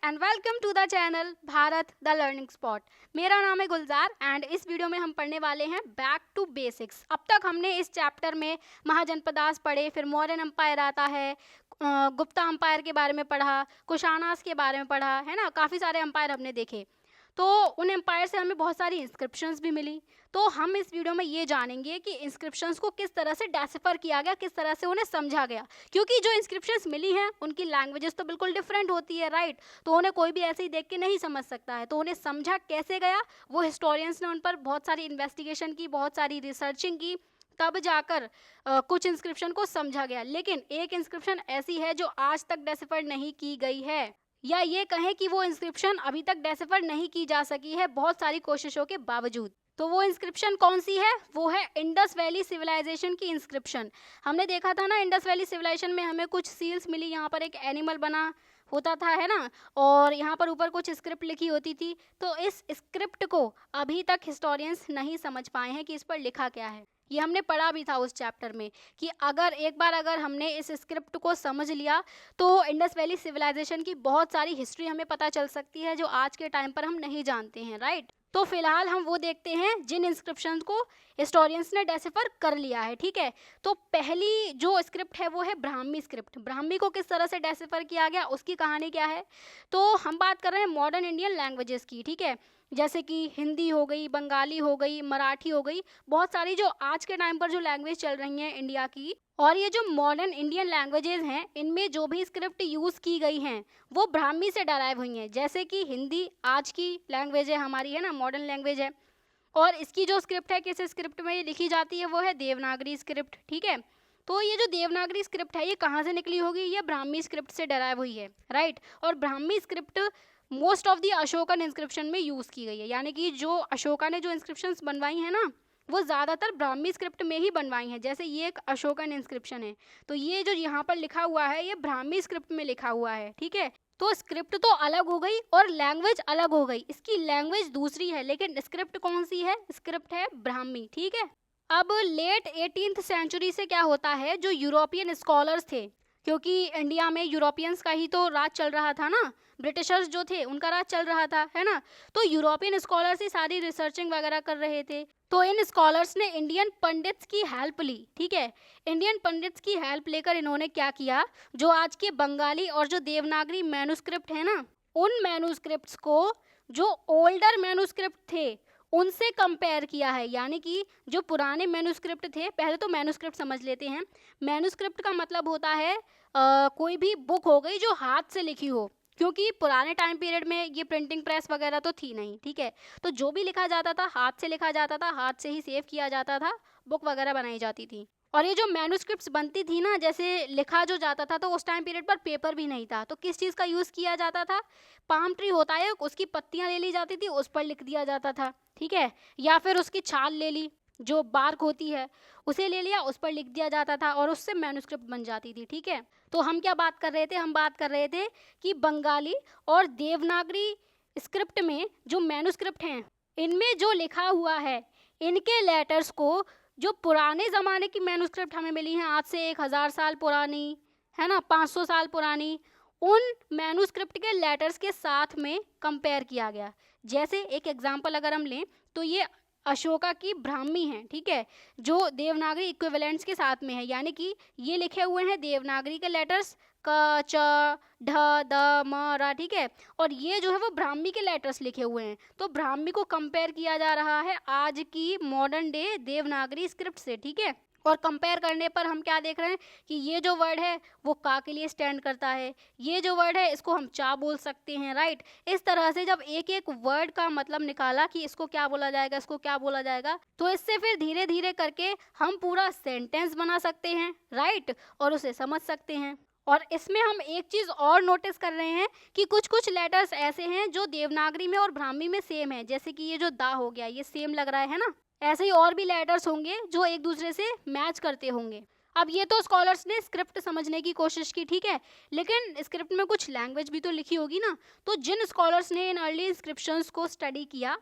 And welcome to the channel Bharat the learning spot. मेरा नाम है गुलजार एंड इस वीडियो में हम पढ़ने वाले हैं बैक टू बेसिक्स। अब तक हमने इस चैप्टर में महाजनपदास पढ़े, फिर मौर्यन एम्पायर आता है, गुप्ता एम्पायर के बारे में पढ़ा, कुशानास के बारे में पढ़ा, है ना। काफ़ी सारे एम्पायर हमने देखे। तो उन एम्पायर से हमें बहुत सारी इंस्क्रिप्शंस भी मिली। तो हम इस वीडियो में ये जानेंगे कि इंस्क्रिप्शंस को किस तरह से डेसिफर किया गया, किस तरह से उन्हें समझा गया, क्योंकि जो इंस्क्रिप्शंस मिली हैं उनकी लैंग्वेजेस तो बिल्कुल डिफरेंट होती है, राइट। तो उन्हें कोई भी ऐसे ही देख के नहीं समझ सकता है। तो उन्हें समझा कैसे गया, वो हिस्टोरियंस ने उन पर बहुत सारी इन्वेस्टिगेशन की, बहुत सारी रिसर्चिंग की, तब जाकर कुछ इंस्क्रिप्शन को समझा गया। लेकिन एक इंस्क्रिप्शन ऐसी है जो आज तक डेसिफर नहीं की गई है, या ये कहें कि वो इंस्क्रिप्शन अभी तक डेसिफर नहीं की जा सकी है बहुत सारी कोशिशों के बावजूद। तो वो इंस्क्रिप्शन कौन सी है? वो है इंडस वैली सिविलाइजेशन की इंस्क्रिप्शन। हमने देखा था ना, इंडस वैली सिविलाइजेशन में हमें कुछ सील्स मिली, यहाँ पर एक एनिमल बना होता था, है ना, और यहाँ पर ऊपर कुछ स्क्रिप्ट लिखी होती थी। तो इस स्क्रिप्ट को अभी तक हिस्टोरियंस नहीं समझ पाए हैं कि इस पर लिखा क्या है। ये हमने पढ़ा भी था उस चैप्टर में कि अगर हमने इस स्क्रिप्ट को समझ लिया तो इंडस वैली सिविलाइजेशन की बहुत सारी हिस्ट्री हमें पता चल सकती है जो आज के टाइम पर हम नहीं जानते हैं, राइट। तो फिलहाल हम वो देखते हैं जिन इंस्क्रिप्शन को हिस्टोरियंस ने डेसिफर कर लिया है, ठीक है। तो पहली जो स्क्रिप्ट है वो है ब्राह्मी स्क्रिप्ट। ब्राह्मी को किस तरह से डेसिफर किया गया, उसकी कहानी क्या है। तो हम बात कर रहे हैं मॉडर्न इंडियन लैंग्वेजेस की, ठीक है, जैसे कि हिंदी हो गई, बंगाली हो गई, मराठी हो गई, बहुत सारी जो आज के टाइम पर जो लैंग्वेज चल रही हैं इंडिया की। और ये जो मॉडर्न इंडियन लैंग्वेजेस हैं, इनमें जो भी स्क्रिप्ट यूज़ की गई हैं वो ब्राह्मी से डराइव हुई हैं। जैसे कि हिंदी आज की लैंग्वेज है हमारी, है ना, मॉडर्न लैंग्वेज है। और इसकी जो स्क्रिप्ट है, किस स्क्रिप्ट में ये लिखी जाती है, वो है देवनागरी स्क्रिप्ट, ठीक है। तो ये जो देवनागरी स्क्रिप्ट है ये कहाँ से निकली होगी? ये ब्राह्मी स्क्रिप्ट से डराइव हुई है, राइट। और Brahmi script most of the Ashokan inscription में यूज़ की गई है, यानी कि जो अशोका ने जो इंस्क्रिप्शंस बनवाई हैं ना, वो ज़्यादातर ब्राह्मी स्क्रिप्ट में ही बनवाई हैं। जैसे ये एक अशोकन इंस्क्रिप्शन है, तो ये जो यहाँ पर लिखा हुआ है ये ब्राह्मी स्क्रिप्ट में लिखा हुआ है, ठीक है। तो स्क्रिप्ट तो अलग हो गई और लैंग्वेज अलग हो गई, इसकी लैंग्वेज दूसरी है लेकिन स्क्रिप्ट कौन सी है? स्क्रिप्ट है ब्राह्मी, ठीक है। अब लेट 18th सेंचुरी से क्या होता है, जो यूरोपियन स्कॉलर्स थे, क्योंकि इंडिया में यूरोपियंस का ही तो राज चल रहा था ना, ब्रिटिशर्स जो थे उनका राज चल रहा था, है ना। तो यूरोपियन स्कॉलर्स ही सारी रिसर्चिंग वगैरह कर रहे थे। तो इन स्कॉलर्स ने इंडियन पंडित्स की हेल्प ली, ठीक है। इंडियन पंडित्स की हेल्प लेकर इन्होंने क्या किया, जो आज के बंगाली और जो देवनागरी मैन्युस्क्रिप्ट है ना, उन मैन्युस्क्रिप्ट्स को जो ओल्डर मैन्युस्क्रिप्ट थे उनसे कंपेयर किया है। यानी कि जो पुराने मैन्युस्क्रिप्ट थे, पहले तो मैन्युस्क्रिप्ट समझ लेते हैं। मैन्युस्क्रिप्ट का मतलब होता है कोई भी बुक हो गई जो हाथ से लिखी हो, क्योंकि पुराने टाइम पीरियड में ये प्रिंटिंग प्रेस वगैरह तो थी नहीं, ठीक है। तो जो भी लिखा जाता था हाथ से लिखा जाता था, हाथ से ही सेव किया जाता था, बुक वगैरह बनाई जाती थी। और ये जो मैन्युस्क्रिप्ट्स बनती थी ना, जैसे लिखा जो जाता था, तो उस टाइम पीरियड पर पेपर भी नहीं था, तो किस चीज़ का यूज़ किया जाता था? पाम ट्री होता है, उसकी पत्तियाँ ले ली जाती थी, उस पर लिख दिया जाता था, ठीक है। या फिर उसकी छाल ले ली, जो बार्क होती है उसे ले लिया, उस पर लिख दिया जाता था और उससे मैन्युस्क्रिप्ट बन जाती थी, ठीक है। तो हम क्या बात कर रहे थे? हम बात कर रहे थे कि बंगाली और देवनागरी स्क्रिप्ट में जो मैन्युस्क्रिप्ट हैं, इनमें जो लिखा हुआ है, इनके लेटर्स को जो पुराने ज़माने की मैन्युस्क्रिप्ट हमें मिली हैं, आज से 1000 साल पुरानी, है ना, 500 साल पुरानी, उन मैन्युस्क्रिप्ट के लेटर्स के साथ में कंपेयर किया गया। जैसे एक एग्जांपल अगर हम लें तो ये अशोका की ब्राह्मी है, ठीक है, जो देवनागरी इक्विवेलेंट्स के साथ में है। यानी कि ये लिखे हुए हैं देवनागरी के लेटर्स क, च, ढ, द, म, र, ठीक है। और ये जो है वो ब्राह्मी के लेटर्स लिखे हुए हैं। तो ब्राह्मी को कंपेयर किया जा रहा है आज की मॉडर्न डे देवनागरी स्क्रिप्ट से, ठीक है। और कंपेयर करने पर हम क्या देख रहे हैं कि ये जो वर्ड है वो का के लिए स्टैंड करता है, ये जो वर्ड है इसको हम चा बोल सकते हैं, राइट। इस तरह से जब एक एक वर्ड का मतलब निकाला कि इसको क्या बोला जाएगा, इसको क्या बोला जाएगा, तो इससे फिर धीरे धीरे करके हम पूरा सेंटेंस बना सकते हैं, राइट, और उसे समझ सकते हैं। और इसमें हम एक चीज़ और नोटिस कर रहे हैं कि कुछ कुछ लेटर्स ऐसे हैं जो देवनागरी में और ब्राह्मी में सेम है। जैसे कि ये जो दा हो गया, ये सेम लग रहा है ना। ऐसे ही और भी लेटर्स होंगे जो एक दूसरे से मैच करते होंगे। अब ये तो स्कॉलर्स ने स्क्रिप्ट समझने की कोशिश की, ठीक है, लेकिन स्क्रिप्ट में कुछ लैंग्वेज भी तो लिखी होगी ना। तो जिन स्कॉलर्स ने इन अर्ली इंस्क्रिप्शंस को स्टडी किया,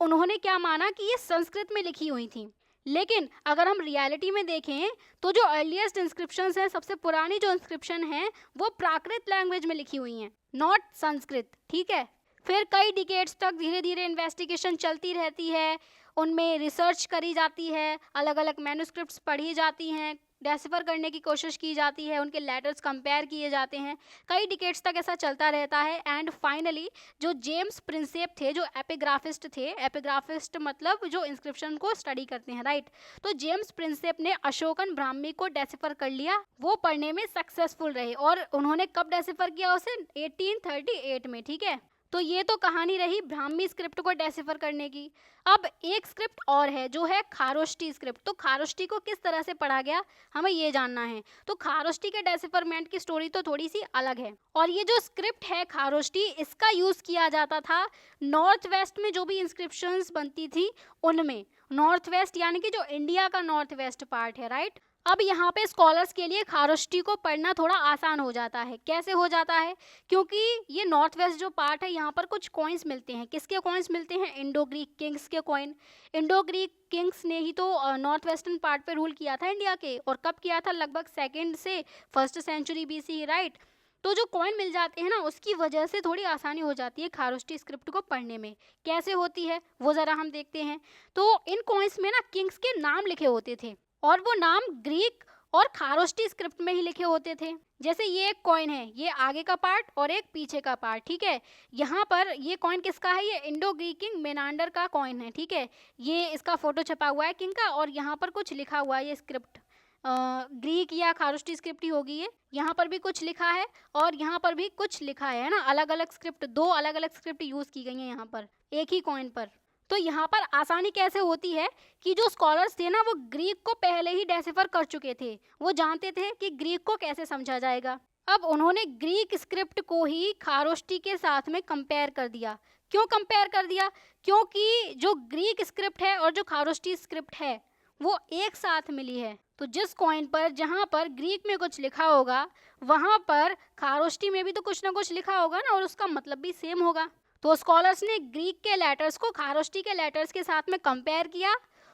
उन्होंने क्या माना कि ये संस्कृत में लिखी हुई थी। लेकिन अगर हम रियलिटी में देखें तो जो अर्लीस्ट इंस्क्रिप्शंस हैं, सबसे पुरानी जो इंस्क्रिप्शन हैं, वो प्राकृत लैंग्वेज में लिखी हुई हैं, नॉट संस्कृत, ठीक है। फिर कई डिकेड्स तक धीरे धीरे इन्वेस्टिगेशन चलती रहती है, उनमें रिसर्च करी जाती है, अलग अलग मैन्युस्क्रिप्ट्स पढ़ी जाती हैं, डेसिफर करने की कोशिश की जाती है, उनके लेटर्स कंपेयर किए जाते हैं, कई डिकेड्स तक ऐसा चलता रहता है। एंड फाइनली जो जेम्स प्रिंसेप थे, जो एपिग्राफिस्ट थे, एपिग्राफिस्ट मतलब जो इंस्क्रिप्शन को स्टडी करते हैं, राइट। तो जेम्स प्रिंसेप ने अशोकन ब्राह्मी को डेसिफर कर लिया, वो पढ़ने में सक्सेसफुल रहे। और उन्होंने कब डेसिफर किया उसे? 1838 में, ठीक है। तो ये तो कहानी रही ब्राह्मी स्क्रिप्ट को डेसिफर करने की। अब एक स्क्रिप्ट और है जो है खारोष्टी स्क्रिप्ट। तो खारोष्टी को किस तरह से पढ़ा गया, हमें ये जानना है। तो खारोष्टी के डेसिफरमेंट की स्टोरी तो थोड़ी सी अलग है। और ये जो स्क्रिप्ट है खारोष्टी, इसका यूज किया जाता था नॉर्थ वेस्ट में जो भी इंस्क्रिप्शंस बनती थी उनमें। नॉर्थ वेस्ट यानी कि जो इंडिया का नॉर्थ वेस्ट पार्ट है, राइट। अब यहाँ पे स्कॉलर्स के लिए खारोष्टी को पढ़ना थोड़ा आसान हो जाता है। कैसे हो जाता है? क्योंकि ये नॉर्थ वेस्ट जो पार्ट है, यहाँ पर कुछ कॉइन्स मिलते हैं। किसके कॉइन्स मिलते हैं? इंडो ग्रीक किंग्स के कॉइन। इंडो ग्रीक किंग्स ने ही तो नॉर्थ वेस्टर्न पार्ट पे रूल किया था इंडिया के। और कब किया था? लगभग 2nd से 1st सेंचुरी BC, राइट। तो जो कॉइन मिल जाते हैं ना, उसकी वजह से थोड़ी आसानी हो जाती है खारोष्टी स्क्रिप्ट को पढ़ने में। कैसे होती है वो ज़रा हम देखते हैं। तो इन कॉइन्स में ना किंग्स के नाम लिखे होते थे, और वो नाम ग्रीक और खारोष्टी स्क्रिप्ट में ही लिखे होते थे। जैसे ये एक कॉइन है, ये आगे का पार्ट और एक पीछे का पार्ट, ठीक है। यहाँ पर ये कॉइन किसका है? ये इंडो ग्रीक किंग मेनांडर का कॉइन है, ठीक है। ये इसका फोटो छपा हुआ है किंग का, और यहाँ पर कुछ लिखा हुआ है। ये स्क्रिप्ट ग्रीक या खारोष्टी स्क्रिप्ट ही होगी ये। यहाँ पर भी कुछ लिखा है और यहाँ पर भी कुछ लिखा है ना। अलग अलग स्क्रिप्ट, 2 अलग अलग स्क्रिप्ट यूज की गई हैं यहाँ पर एक ही कॉइन पर। तो यहाँ पर आसानी कैसे होती है कि जो स्कॉलर्स थे ना, वो ग्रीक को पहले ही डेसिफर कर चुके थे। वो जानते थे कि ग्रीक को कैसे समझा जाएगा। अब उन्होंने ग्रीक स्क्रिप्ट को ही खारोष्टी के साथ में कंपेयर कर दिया। क्यों कंपेयर कर दिया? क्योंकि जो ग्रीक स्क्रिप्ट है और जो खारोष्टी स्क्रिप्ट है वो एक साथ मिली है। तो जिस कॉइन पर, जहाँ पर ग्रीक में कुछ लिखा होगा, वहाँ पर खारोष्टी में भी तो कुछ ना कुछ लिखा होगा ना, और उसका मतलब भी सेम होगा। तो स्कॉलर्स ने ग्रीक के लेटर्स को खारोष्टी के लेटर्स के साथ में कंपेयर किया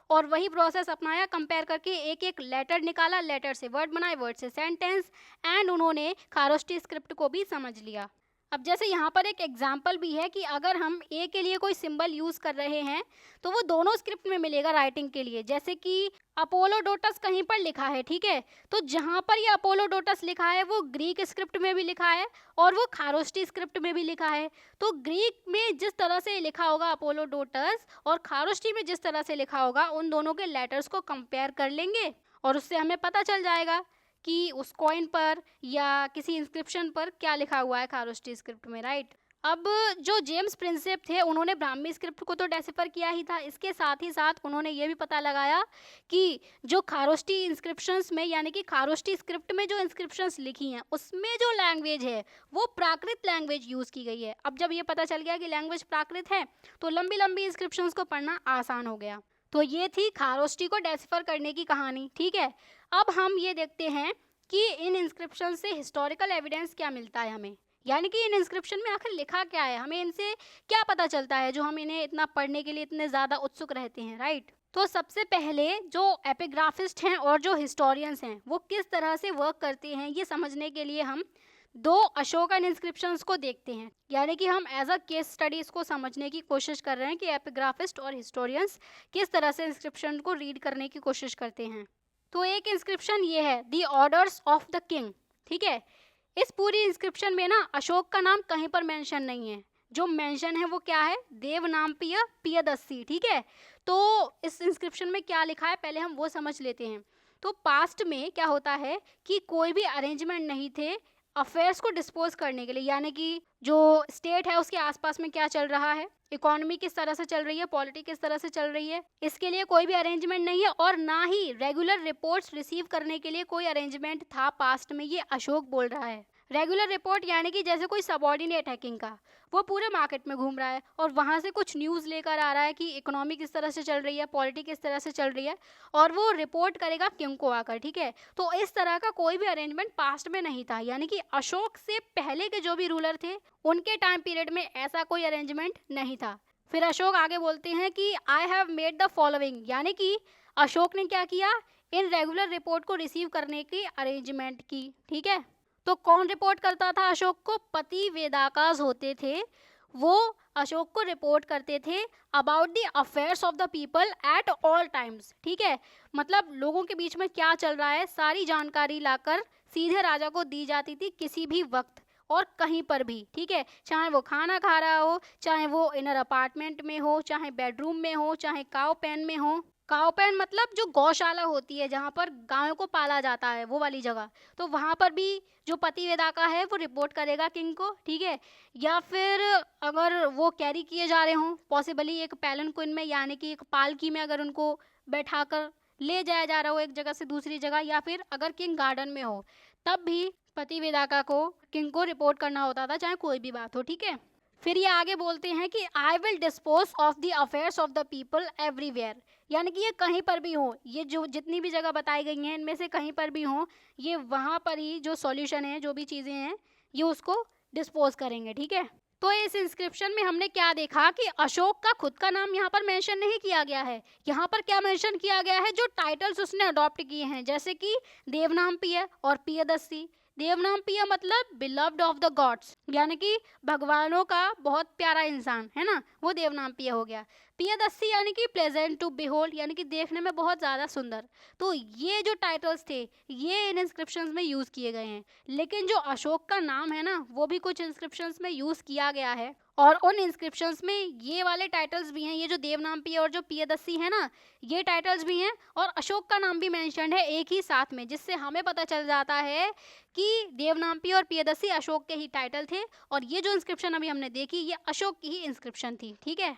और वही प्रोसेस अपनाया। कंपेयर करके एक एक लेटर निकाला, लेटर से वर्ड बनाए, वर्ड से सेंटेंस, एंड उन्होंने खारोष्टी स्क्रिप्ट को भी समझ लिया। अब जैसे यहाँ पर एक एग्जाम्पल भी है कि अगर हम ए के लिए कोई सिंबल यूज़ कर रहे हैं तो वो दोनों स्क्रिप्ट में मिलेगा राइटिंग के लिए। जैसे कि अपोलोडोटस कहीं पर लिखा है, ठीक है। तो जहाँ पर ये अपोलोडोटस लिखा है वो ग्रीक स्क्रिप्ट में भी लिखा है और वो खारोष्टी स्क्रिप्ट में भी लिखा है। तो ग्रीक में जिस तरह से लिखा होगा अपोलोडोटस और खारोष्टी में जिस तरह से लिखा होगा, उन दोनों के लेटर्स को कंपेयर कर लेंगे और उससे हमें पता चल जाएगा कि उस कॉइन पर या किसी इंस्क्रिप्शन पर क्या लिखा हुआ है खारोष्टी स्क्रिप्ट में, राइट। अब जो जेम्स प्रिंसेप थे, उन्होंने ब्राह्मी स्क्रिप्ट को तो डेसिफर किया ही था, इसके साथ ही साथ उन्होंने ये भी पता लगाया कि जो खारोष्टी इंस्क्रिप्शंस में, यानी कि खारोष्टी स्क्रिप्ट में जो इंस्क्रिप्शंस लिखी हैं उसमें जो लैंग्वेज है वो प्राकृत लैंग्वेज यूज़ की गई है। अब जब ये पता चल गया कि लैंग्वेज प्राकृत है तो लंबी लंबी इंस्क्रिप्शंस को पढ़ना आसान हो गया। तो ये थी खारोष्टी को डेसिफर करने की कहानी, ठीक है। अब हम ये देखते हैं कि इन इंस्क्रिप्शन से हिस्टोरिकल एविडेंस क्या मिलता है हमें, यानी कि इन इंस्क्रिप्शन में आखिर लिखा क्या है, हमें इनसे क्या पता चलता है जो हम इन्हें इतना पढ़ने के लिए इतने ज़्यादा उत्सुक रहते हैं, राइट। तो सबसे पहले जो एपिग्राफिस्ट हैं और जो हिस्टोरियंस हैं वो किस तरह से वर्क करते हैं, ये समझने के लिए हम 2 अशोकन इंस्क्रिप्शंस को देखते हैं। यानी कि हम एज अ केस स्टडी इसको समझने की कोशिश कर रहे हैं कि एपिग्राफिस्ट और हिस्टोरियंस किस तरह से इंस्क्रिप्शन को रीड करने की कोशिश करते हैं। तो एक इंस्क्रिप्शन ये है, the orders of the king, ठीक है। इस पूरी इंस्क्रिप्शन में ना अशोक का नाम कहीं पर मेंशन नहीं है। जो मेंशन है वो क्या है? देवनामप्रिय पियदस्सी, ठीक है। तो इस इंस्क्रिप्शन में क्या लिखा है पहले हम वो समझ लेते हैं। तो पास्ट में क्या होता है कि कोई भी अरेंजमेंट नहीं थे अफेयर्स को डिस्पोज करने के लिए, यानी कि जो स्टेट है उसके आसपास में क्या चल रहा है, इकोनॉमी किस तरह से चल रही है, पॉलिटिक्स किस तरह से चल रही है, इसके लिए कोई भी अरेंजमेंट नहीं है। और ना ही रेगुलर रिपोर्ट्स रिसीव करने के लिए कोई अरेंजमेंट था पास्ट में, ये अशोक बोल रहा है। रेगुलर रिपोर्ट यानी कि जैसे कोई सबॉर्डिनेट है किंग का, वो पूरे मार्केट में घूम रहा है और वहाँ से कुछ न्यूज़ लेकर आ रहा है कि इकोनॉमी किस तरह से चल रही है, पॉलिटिक्स किस तरह से चल रही है, और वो रिपोर्ट करेगा किंग को आकर, ठीक है। तो इस तरह का कोई भी अरेंजमेंट पास्ट में नहीं था, यानी कि अशोक से पहले के जो भी रूलर थे उनके टाइम पीरियड में ऐसा कोई अरेंजमेंट नहीं था। फिर अशोक आगे बोलते हैं कि I have made the following, यानी कि अशोक ने क्या किया, इन रेगुलर रिपोर्ट को रिसीव करने की अरेंजमेंट की। ठीक है, तो कौन रिपोर्ट करता था अशोक को? पतिवेदाकास होते थे, वो अशोक को रिपोर्ट करते थे about the affairs of the people at all times. ठीक है, मतलब लोगों के बीच में क्या चल रहा है सारी जानकारी लाकर सीधे राजा को दी जाती थी किसी भी वक्त और कहीं पर भी। ठीक है, चाहे वो खाना खा रहा हो, चाहे वो इनर अपार्टमेंट में हो, चाहे बेडरूम में हो, चाहे काव पेन में हो। काव पेन मतलब जो गौशाला होती है जहाँ पर गायों को पाला जाता है, वो वाली जगह। तो वहाँ पर भी जो पतिवेदाका है वो रिपोर्ट करेगा किंग को। ठीक है, या फिर अगर वो कैरी किए जा रहे हों पॉसिबली एक पैलनक्विन में, यानी कि एक पालकी में अगर उनको बैठाकर ले जाया जा रहा हो एक जगह से दूसरी जगह, या फिर अगर किंग गार्डन में हो, तब भी पतिवेदाका को किंग को रिपोर्ट करना होता था, चाहे कोई भी बात हो। ठीक है, फिर ये आगे बोलते हैं कि I will dispose of the affairs of the people everywhere, यानी कि ये कहीं पर भी हो, ये जो जितनी भी जगह बताई गई हैं इनमें से कहीं पर भी हो, ये वहाँ पर ही जो सॉल्यूशन है, जो भी चीज़ें हैं, ये उसको डिस्पोज करेंगे। ठीक है, तो इस इंस्क्रिप्शन में हमने क्या देखा कि अशोक का खुद का नाम यहाँ पर मेंशन नहीं किया गया है। यहाँ पर क्या मेंशन किया गया है? जो टाइटल्स उसने अडॉप्ट किए हैं, जैसे कि देवनामप्रिय और प्रियदर्शी। देवनामप्रिय मतलब बिलव्ड ऑफ द गॉड्स, यानी कि भगवानों का बहुत प्यारा इंसान है ना, वो देवनामप्रिय हो गया। प्रियदर्शी यानी कि प्लेजेंट टू बिहोल्ड, यानी कि देखने में बहुत ज़्यादा सुंदर। तो ये जो टाइटल्स थे ये इन इंस्क्रिप्शंस में यूज़ किए गए हैं, लेकिन जो अशोक का नाम है ना वो भी कुछ इंस्क्रिप्शंस में यूज़ किया गया है, और उन इंस्क्रिप्शंस में ये वाले टाइटल्स भी हैं, ये जो देवनामप्रिय और जो प्रियदर्शी है ना, ये टाइटल्स भी हैं, और अशोक का नाम भी मेंशन्ड है एक ही साथ में, जिससे हमें पता चल जाता है कि देवनामप्रिय और प्रियदर्शी अशोक के ही टाइटल थे, और ये जो इंस्क्रिप्शन अभी हमने देखी ये अशोक की ही इंस्क्रिप्शन थी। ठीक है,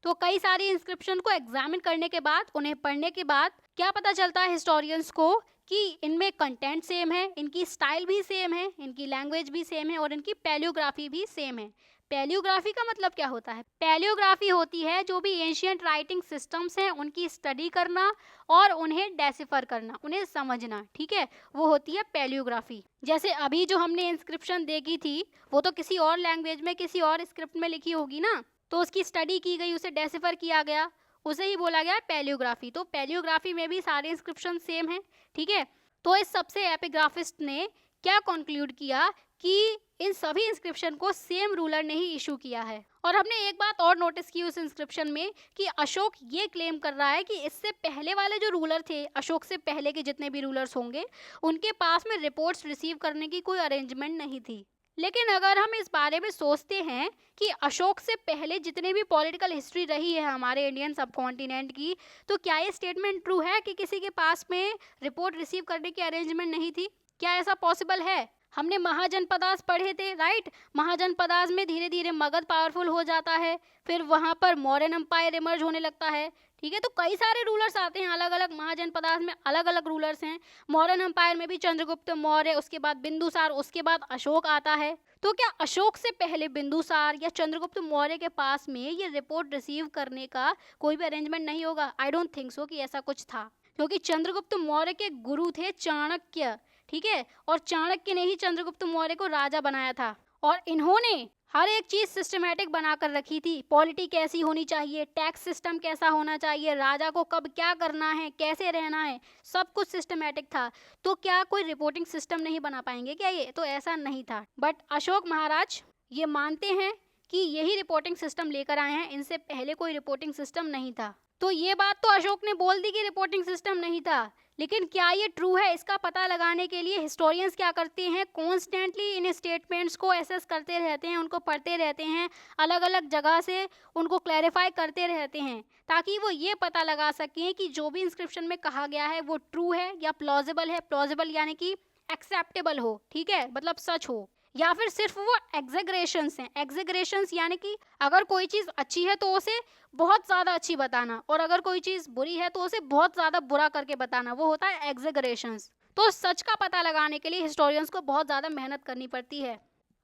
तो कई सारी इंस्क्रिप्शन को एग्जामिन करने के बाद, उन्हें पढ़ने के बाद क्या पता चलता है हिस्टोरियंस को कि इनमें कंटेंट सेम है, इनकी स्टाइल भी सेम है, इनकी लैंग्वेज भी सेम है, और इनकी पैलियोग्राफी भी सेम है। पैलियोग्राफी का मतलब क्या होता है? पैलियोग्राफी होती है जो भी एंशियंट राइटिंग सिस्टम्स हैं उनकी स्टडी करना और उन्हें डेसिफर करना, उन्हें समझना। ठीक है, वो होती है पैलियोग्राफी। जैसे अभी जो हमने इंस्क्रिप्शन देखी थी वो तो किसी और लैंग्वेज में, किसी और स्क्रिप्ट में लिखी होगी ना, तो उसकी स्टडी की गई, उसे डेसिफर किया गया, उसे ही बोला गया पैलियोग्राफी। तो पैलियोग्राफी में भी सारे इंस्क्रिप्शन सेम हैं। ठीक है, तो इस सबसे एपिग्राफिस्ट ने क्या कंक्लूड किया कि इन सभी इंस्क्रिप्शन को सेम रूलर ने ही इशू किया है। और हमने एक बात और नोटिस की उस इंस्क्रिप्शन में कि अशोक ये क्लेम कर रहा है कि इससे पहले वाले जो रूलर थे, अशोक से पहले के जितने भी रूलर्स होंगे, उनके पास में रिपोर्ट्स रिसीव करने की कोई अरेंजमेंट नहीं थी। लेकिन अगर हम इस बारे में सोचते हैं कि अशोक से पहले जितने भी पॉलिटिकल हिस्ट्री रही है हमारे इंडियन सब कॉन्टिनेंट की, तो क्या ये स्टेटमेंट ट्रू है कि किसी के पास में रिपोर्ट रिसीव करने की अरेंजमेंट नहीं थी? क्या ऐसा पॉसिबल है? हमने महाजनपदास पढ़े थे, राइट? महाजनपदास में धीरे धीरे मगध पावरफुल हो जाता है, फिर वहाँ पर मौर्यन एम्पायर इमर्ज होने लगता है। ठीक है, तो कई सारे रूलर्स आते हैं अलग अलग, महाजनपदास में अलग अलग रूलर्स हैं। मौर्यन एम्पायर में भी चंद्रगुप्त मौर्य, उसके बाद बिंदुसार, उसके बाद अशोक आता है। तो क्या अशोक से पहले बिंदुसार या चंद्रगुप्त मौर्य के पास में ये रिपोर्ट रिसीव करने का कोई भी अरेंजमेंट नहीं होगा? आई डोंट थिंक सो कि ऐसा कुछ था, क्योंकि चंद्रगुप्त मौर्य के गुरु थे चाणक्य। ठीक है, और चाणक्य ने ही चंद्रगुप्त मौर्य को राजा बनाया था, और इन्होंने हर एक चीज सिस्टमेटिक बनाकर रखी थी। पॉलिटी कैसी होनी चाहिए, टैक्स सिस्टम कैसा होना चाहिए, राजा को कब क्या करना है, कैसे रहना है, सब कुछ सिस्टमेटिक था। तो क्या कोई रिपोर्टिंग सिस्टम नहीं बना पाएंगे क्या? ये तो ऐसा नहीं था। बट अशोक महाराज ये मानते हैं कि यही रिपोर्टिंग सिस्टम लेकर आए हैं, इनसे पहले कोई रिपोर्टिंग सिस्टम नहीं था। तो ये बात तो अशोक ने बोल दी कि रिपोर्टिंग सिस्टम नहीं था, लेकिन क्या ये ट्रू है, इसका पता लगाने के लिए हिस्टोरियंस क्या करते हैं, कॉन्स्टेंटली इन स्टेटमेंट्स को एसेस करते रहते हैं, उनको पढ़ते रहते हैं, अलग अलग जगह से उनको क्लैरिफाई करते रहते हैं, ताकि वो ये पता लगा सकें कि जो भी इंस्क्रिप्शन में कहा गया है वो ट्रू है या प्लॉजिबल है। प्लॉजिबल यानी कि एक्सेप्टेबल हो, ठीक है, मतलब सच हो, या फिर सिर्फ वो एग्जेगरेशंस हैं। एग्जेगरेशंस यानी कि अगर कोई चीज़ अच्छी है तो उसे बहुत ज़्यादा अच्छी बताना, और अगर कोई चीज़ बुरी है तो उसे बहुत ज़्यादा बुरा करके बताना, वो होता है एग्जेगरेशंस। तो सच का पता लगाने के लिए हिस्टोरियंस को बहुत ज़्यादा मेहनत करनी पड़ती है।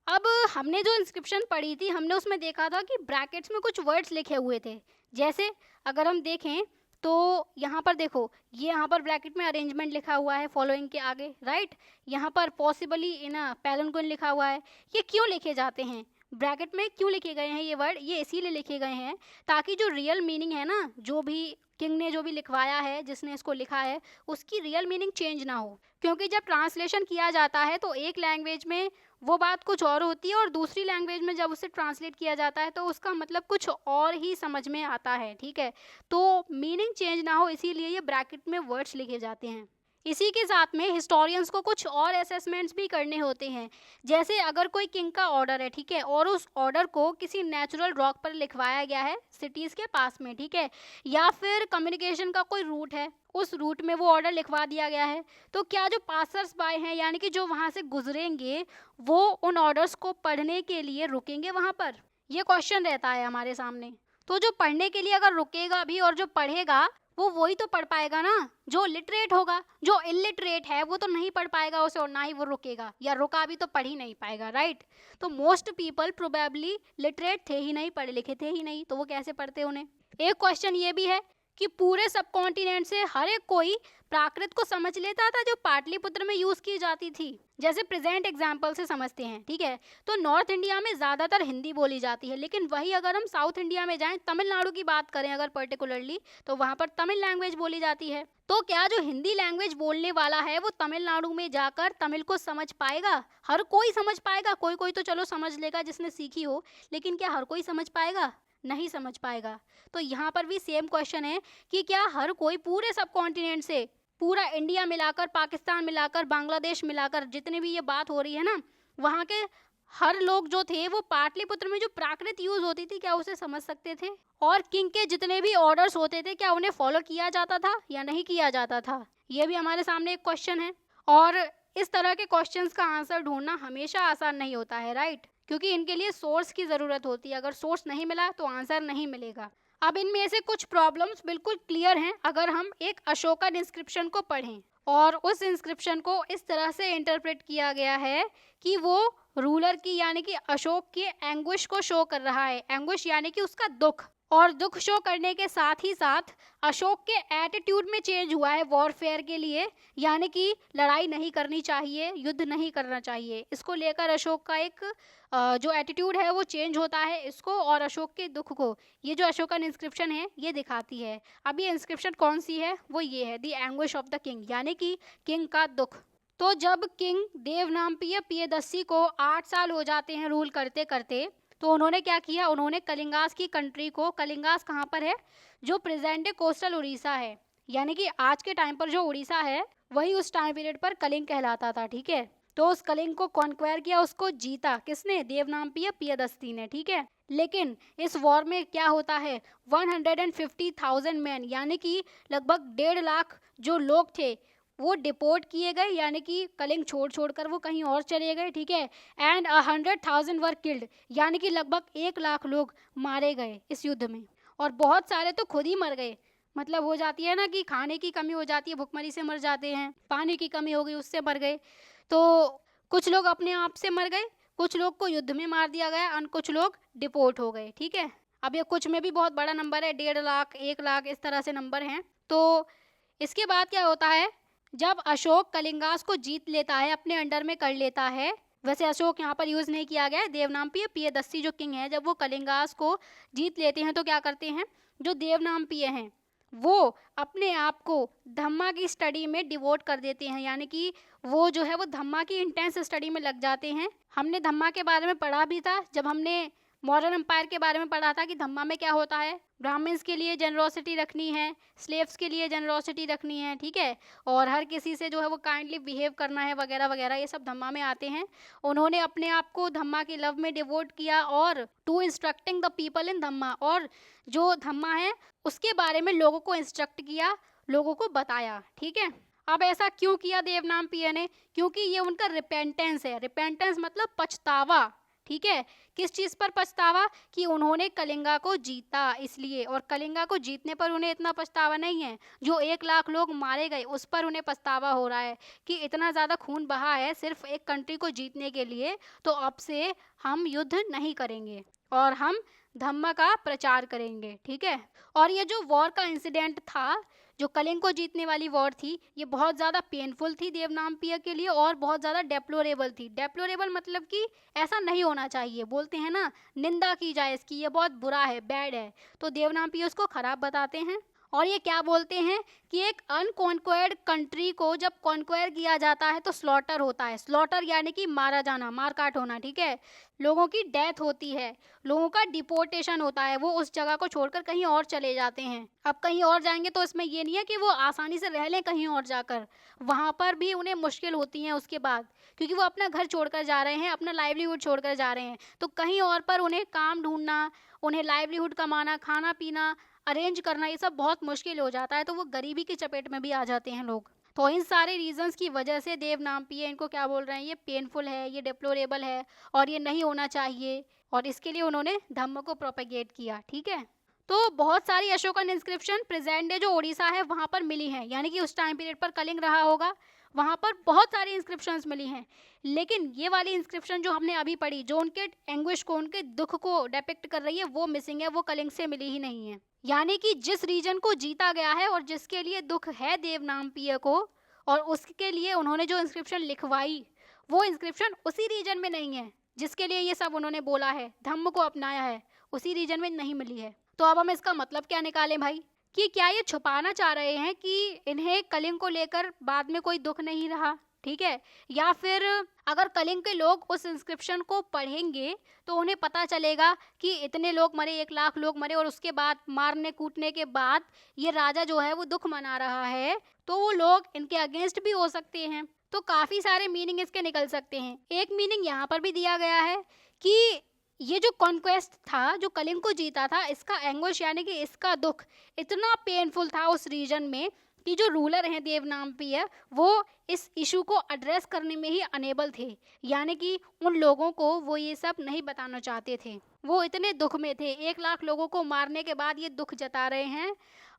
अब हमने जो इंस्क्रिप्शन पढ़ी थी, हमने उसमें देखा था कि ब्रैकेट्स में कुछ वर्ड्स लिखे हुए थे। जैसे अगर हम देखें तो यहाँ पर देखो, ये यहाँ पर ब्रैकेट में अरेंजमेंट लिखा हुआ है फॉलोइंग के आगे, राइट? यहाँ पर पॉसिबली इन पैलनक्विन लिखा हुआ है। ये क्यों लिखे जाते हैं? ब्रैकेट में क्यों लिखे गए हैं ये वर्ड? ये इसीलिए लिखे गए हैं ताकि जो रियल मीनिंग है ना, जो भी किंग ने जो भी लिखवाया है, जिसने इसको लिखा है, उसकी रियल मीनिंग चेंज ना हो। क्योंकि जब ट्रांसलेशन किया जाता है तो एक लैंग्वेज में वो बात कुछ और होती है और दूसरी लैंग्वेज में जब उसे ट्रांसलेट किया जाता है तो उसका मतलब कुछ और ही समझ में आता है, ठीक है। तो मीनिंग चेंज ना हो इसीलिए ये ब्रैकेट में वर्ड्स लिखे जाते हैं। इसी के साथ में हिस्टोरियंस को कुछ और असेसमेंट्स भी करने होते हैं। जैसे अगर कोई किंग का ऑर्डर है, ठीक है, और उस ऑर्डर को किसी नेचुरल रॉक पर लिखवाया गया है सिटीज़ के पास में, ठीक है, या फिर कम्युनिकेशन का कोई रूट है, उस रूट में वो ऑर्डर लिखवा दिया गया है, तो क्या जो पासर्स बाय हैं, यानी कि जो वहाँ से गुजरेंगे, वो उन ऑर्डर्स को पढ़ने के लिए रुकेंगे वहाँ पर? ये क्वेश्चन रहता है हमारे सामने। तो जो पढ़ने के लिए अगर रुकेगा भी और जो पढ़ेगा वो वही तो पढ़ पाएगा ना जो लिटरेट होगा। जो इलिटरेट है वो तो नहीं पढ़ पाएगा उसे, और ना ही वो रुकेगा, या रुका भी तो पढ़ ही नहीं पाएगा, राइट। तो मोस्ट पीपल प्रोबेबली लिटरेट थे ही नहीं, पढ़े लिखे थे ही नहीं, तो वो कैसे पढ़ते उन्हें। एक क्वेश्चन ये भी है कि पूरे सब कॉन्टिनेंट से हर एक कोई प्राकृत को समझ लेता था जो पाटलिपुत्र में यूज की जाती थी। जैसे प्रेजेंट एग्जाम्पल से समझते हैं, ठीक है, तो नॉर्थ इंडिया में ज़्यादातर हिंदी बोली जाती है, लेकिन वही अगर हम साउथ इंडिया में जाएं, तमिलनाडु की बात करें अगर पर्टिकुलरली, तो वहाँ पर तमिल लैंग्वेज बोली जाती है। तो क्या जो हिंदी लैंग्वेज बोलने वाला है वो तमिलनाडु में जाकर तमिल को समझ पाएगा? हर कोई समझ पाएगा? कोई कोई तो चलो समझ लेगा जिसने सीखी हो, लेकिन क्या हर कोई समझ पाएगा? नहीं समझ पाएगा। तो यहाँ पर भी सेम क्वेश्चन है कि क्या हर कोई पूरे सब कॉन्टिनेंट से, पूरा इंडिया मिलाकर, पाकिस्तान मिलाकर, बांग्लादेश मिलाकर, जितने भी ये बात हो रही है ना, वहाँ के हर लोग जो थे वो पाटलिपुत्र में जो प्राकृत यूज होती थी क्या उसे समझ सकते थे? और किंग के जितने भी ऑर्डर्स होते थे क्या उन्हें फॉलो किया जाता था या नहीं किया जाता था? ये भी हमारे सामने एक क्वेश्चन है। और इस तरह के क्वेश्चंस का आंसर ढूंढना हमेशा आसान नहीं होता है, राइट, क्योंकि इनके लिए सोर्स की ज़रूरत होती है। अगर सोर्स नहीं मिला तो आंसर नहीं मिलेगा। अब इनमें से कुछ प्रॉब्लम्स बिल्कुल क्लियर हैं अगर हम एक अशोकन इंस्क्रिप्शन को पढ़ें, और उस इंस्क्रिप्शन को इस तरह से इंटरप्रेट किया गया है कि वो रूलर की, यानी कि अशोक के एंग्विश को शो कर रहा है। एंग्विश यानी कि उसका दुख, और दुख शो करने के साथ ही साथ अशोक के एटीट्यूड में चेंज हुआ है वॉरफेयर के लिए, यानी कि लड़ाई नहीं करनी चाहिए, युद्ध नहीं करना चाहिए। इसको लेकर अशोक का एक जो एटीट्यूड है वो चेंज होता है इसको, और अशोक के दुख को ये जो अशोकन इंस्क्रिप्शन है ये दिखाती है। अब ये इंस्क्रिप्शन कौन सी है? वो ये है, the anguish of the king, यानी कि किंग का दुख। तो जब किंग देवनामप्रिय प्रियदर्शी को 8 साल हो जाते हैं रूल करते करते, तो उन्होंने क्या किया, उन्होंने कलिंगास की कंट्री को, कलिंगास कहाँ पर है, जो प्रेजेंट डे कोस्टल उड़ीसा है, यानी कि आज के टाइम पर जो उड़ीसा है वही उस टाइम पीरियड पर कलिंग कहलाता था, ठीक है। तो उस कलिंग को कॉन्क्वायर किया, उसको जीता, किसने? देवनामप्रिय प्रियदर्शी ने, ठीक है। लेकिन इस वॉर में क्या होता है, 150,000 मैन, यानी कि लगभग 1.5 लाख जो लोग थे वो डिपोर्ट किए गए, यानी कि कलिंग छोड़ कर वो कहीं और चले गए, ठीक है। एंड 100,000 वर किल्ड, यानी कि लगभग 1 लाख लोग मारे गए इस युद्ध में, और बहुत सारे तो खुद ही मर गए। मतलब हो जाती है ना कि खाने की कमी हो जाती है, भुखमरी से मर जाते हैं, पानी की कमी हो गई उससे मर गए। तो कुछ लोग अपने आप से मर गए, कुछ लोग को युद्ध में मार दिया गया, और कुछ लोग डिपोर्ट हो गए, ठीक है। अब ये कुछ में भी बहुत बड़ा नंबर है, 1.5 लाख, 1 लाख, इस तरह से नंबर हैं। तो इसके बाद क्या होता है, जब अशोक कलिंगास को जीत लेता है, अपने अंडर में कर लेता है, वैसे अशोक यहाँ पर यूज़ नहीं किया गया है, देवनामप्रिय प्रियदर्शी जो किंग है, जब वो कलिंगास को जीत लेते हैं तो क्या करते हैं, जो देवनामप्रिय हैं वो अपने आप को धम्मा की स्टडी में डिवोट कर देते हैं, यानी कि वो जो है वो धम्मा की इंटेंस स्टडी में लग जाते हैं। हमने धम्मा के बारे में पढ़ा भी था जब हमने मॉडर्न एम्पायर के बारे में पढ़ा था कि धम्मा में क्या होता है, ब्राह्मण्स के लिए जेनरोसिटी रखनी है, स्लेव्स के लिए जेनरोसिटी रखनी है, ठीक है, और हर किसी से जो है वो काइंडली बिहेव करना है वगैरह वगैरह, ये सब धम्मा में आते हैं। उन्होंने अपने आप को धम्मा की लव में डिवोट किया, और to instructing the people in Dhamma, और जो धम्मा है उसके बारे में लोगों को इंस्ट्रक्ट किया, लोगों को बताया, ठीक है। अब ऐसा क्यों किया देवनामप्रिय ने? क्योंकि ये उनका रिपेंटेंस है। रिपेंटेंस मतलब पछतावा, ठीक है। किस चीज़ पर पछतावा? कि उन्होंने कलिंगा को जीता इसलिए, और कलिंगा को जीतने पर उन्हें इतना पछतावा नहीं है, जो 1 लाख लोग मारे गए उस पर उन्हें पछतावा हो रहा है कि इतना ज़्यादा खून बहा है सिर्फ एक कंट्री को जीतने के लिए, तो अब से हम युद्ध नहीं करेंगे और हम धम्म का प्रचार करेंगे, ठीक है। और ये जो वॉर का इंसिडेंट था, जो कलिंग को जीतने वाली वॉर थी, ये बहुत ज़्यादा पेनफुल थी देवनामपिय के लिए और बहुत ज़्यादा डेप्लोरेबल थी। डेप्लोरेबल मतलब कि ऐसा नहीं होना चाहिए, बोलते हैं ना, निंदा की जाए इसकी, ये बहुत बुरा है, बैड है, तो देवनामपिय उसको खराब बताते हैं। और ये क्या बोलते हैं कि एक अनकॉन्क्वायर्ड कंट्री को जब कॉन्क्वायर किया जाता है तो स्लॉटर होता है। स्लॉटर यानी कि मारा जाना, मार काट होना, ठीक है, लोगों की डेथ होती है, लोगों का डिपोर्टेशन होता है, वो उस जगह को छोड़कर कहीं और चले जाते हैं। अब कहीं और जाएंगे तो इसमें ये नहीं है कि वो आसानी से रह लें कहीं और जाकर, वहाँ पर भी उन्हें मुश्किल होती है उसके बाद, क्योंकि वो अपना घर छोड़कर जा रहे हैं, अपना लाइवलीहुड छोड़कर जा रहे हैं, तो कहीं और पर उन्हें काम ढूंढना, उन्हें लाइवलीहुड कमाना, खाना पीना अरेंज करना, ये सब बहुत मुश्किल हो जाता है, तो वो गरीबी की चपेट में भी आ जाते हैं लोग। तो इन सारे रीजंस की वजह से देवनामपिय इनको क्या बोल रहे हैं, ये पेनफुल है, ये डिप्लोरेबल है और ये नहीं होना चाहिए, और इसके लिए उन्होंने धम्म को प्रोपेगेट किया, ठीक है। तो बहुत सारी अशोकन इंस्क्रिप्शन प्रेजेंट डे जो उड़ीसा है वहाँ पर मिली हैं, यानी कि उस टाइम पीरियड पर कलिंग रहा होगा, वहाँ पर बहुत सारी इंस्क्रिप्शंस मिली हैं। लेकिन ये वाली इंस्क्रिप्शन जो हमने अभी पढ़ी, जो उनके एंग्विश को, उनके दुख को डिपिक्ट कर रही है, वो मिसिंग है, वो कलिंग से मिली ही नहीं है। यानी कि जिस रीजन को जीता गया है और जिसके लिए दुख है देवनामपिय को, और उसके लिए उन्होंने जो इंस्क्रिप्शन लिखवाई, वो इंस्क्रिप्शन उसी रीजन में नहीं है जिसके लिए ये सब उन्होंने बोला है, धम्म को अपनाया है, उसी रीजन में नहीं मिली है। तो अब हम इसका मतलब क्या निकालें भाई, कि क्या ये छुपाना चाह रहे हैं कि इन्हें कलिंग को लेकर बाद में कोई दुख नहीं रहा, ठीक है, या फिर अगर कलिंग के लोग उस इंस्क्रिप्शन को पढ़ेंगे तो उन्हें पता चलेगा कि इतने लोग मरे, 1 लाख लोग मरे, और उसके बाद मारने कूटने के बाद ये राजा जो है वो दुख मना रहा है, तो वो लोग इनके अगेंस्ट भी हो सकते हैं। तो काफी सारे मीनिंग इसके निकल सकते हैं। एक मीनिंग यहाँ पर भी दिया गया है कि ये जो कॉन्क्वेस्ट था, जो कलिंग को जीता था, इसका एंग्विश यानी कि इसका दुख इतना पेनफुल था उस रीजन में कि जो रूलर हैं देवनामपिय, वो इस इशू को एड्रेस करने में ही अनेबल थे, यानी कि उन लोगों को वो ये सब नहीं बताना चाहते थे, वो इतने दुख में थे, 1 लाख लोगों को मारने के बाद ये दुख जता रहे हैं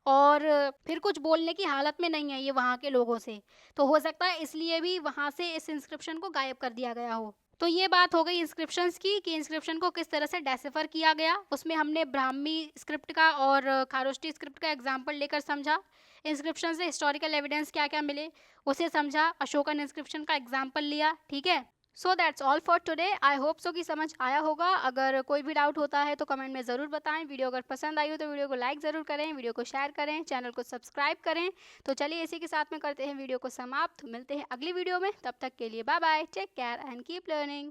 और फिर कुछ बोलने की हालत में नहीं है ये वहाँ के लोगों से। तो हो सकता है इसलिए भी वहाँ से इस इंस्क्रिप्शन को गायब कर दिया गया हो। तो ये बात हो गई इंस्क्रिप्शंस की कि इंस्क्रिप्शन को किस तरह से डेसिफर किया गया। उसमें हमने ब्राह्मी स्क्रिप्ट का और खारोष्टी स्क्रिप्ट का एग्जाम्पल लेकर समझा, इंस्क्रिप्शन से हिस्टोरिकल एविडेंस क्या क्या मिले उसे समझा, अशोकन इंस्क्रिप्शन का एग्जाम्पल लिया, ठीक है। So that's all for today. I hope so कि समझ आया होगा। अगर कोई भी डाउट होता है तो कमेंट में ज़रूर बताएं। वीडियो अगर पसंद आई हो तो वीडियो को लाइक ज़रूर करें, वीडियो को शेयर करें, चैनल को सब्सक्राइब करें। तो चलिए इसी के साथ में करते हैं वीडियो को समाप्त। मिलते हैं अगली वीडियो में, तब तक के लिए bye bye, take care and keep learning.